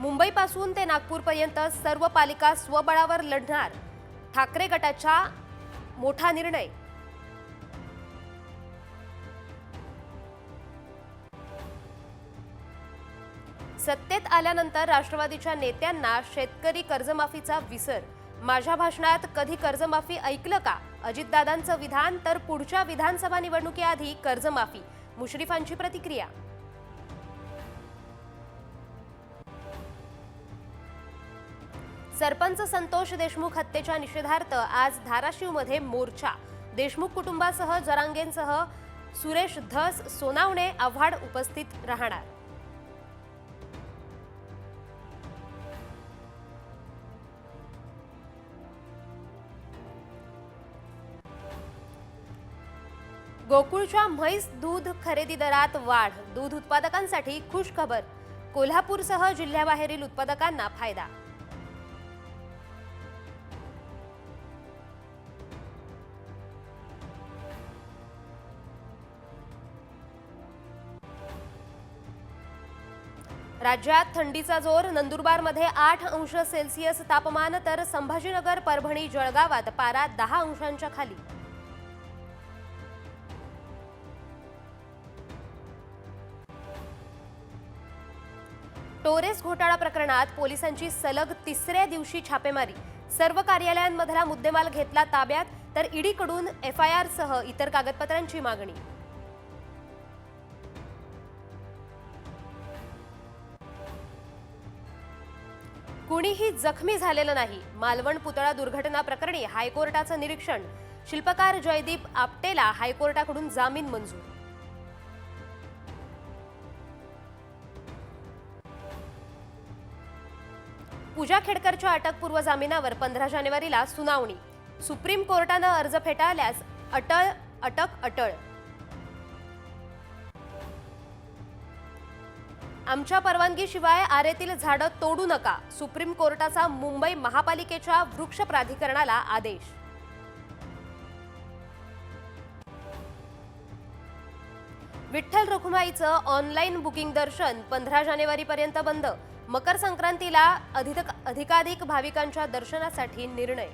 मुंबईपासून ते नागपूरपर्यंत सर्व पालिका स्वबळावर लढणार, ठाकरे गटाचा मोठा निर्णय। सत्तेत आल्यानंतर राष्ट्रवादीच्या नेत्यांना शेतकरी कर्जमाफीचा विसर। माझ्या भाषणात कधी कर्जमाफी ऐकलं का? अजितदादांचं विधान। तर पुढच्या विधानसभा निवडणुकीआधी कर्जमाफी, मुश्रीफांची प्रतिक्रिया। सरपंच संतोष देशमुख हत्येच्या निषेधार्थ आज धाराशिवमध्ये मोर्चा। देशमुख कुटुंबासह जरांगेंसह सुरेश धस, सोनावणे, आव्हाड उपस्थित राहणार। गोकुळच्या म्हैस दूध खरेदी दरात वाढ। दूध उत्पादकांसाठी खुश खबर। कोल्हापूरसह जिल्ह्याबाहेरील उत्पादकांना फायदा। राज्यात थंडीचा जोर। नंदुरबारमध्ये 8 अंश सेल्सिअस तापमान, तर संभाजीनगर, परभणी, जळगावात पारा 10 अंशांच्या खाली। टोरेस घोटाळा प्रकरणात पोलिसांची सलग तिसऱ्या दिवशी छापेमारी। सर्व कार्यालयांमधला मुद्देमाल घेतला ताब्यात, तर ईडीकडून एफआयआर सह इतर कागदपत्रांची मागणी। कुणीही जखमी झालेलं नाही। मालवण पुतळा दुर्घटना प्रकरणी हायकोर्टाचं निरीक्षण। शिल्पकार जयदीप आपटेला हायकोर्टाकडून जामीन मंजूर। पूजा खेडकरच्या अटकपूर्व जामिनावर 15 जानेवारीला सुनावणी। सुप्रीम कोर्टानं अर्ज फेटाळल्यास अटक अटळ। आमच्या परवानगीशिवाय आरेतील झाडं तोडू नका। सुप्रीम कोर्टाचा मुंबई महापालिकेच्या वृक्ष प्राधिकरणाला आदेश। विठ्ठल रखुमाईचं ऑनलाईन बुकिंग दर्शन 15 जानेवारीपर्यंत बंद। मकर संक्रांतीला अधिकाधिक भाविकांच्या दर्शनासाठी निर्णय।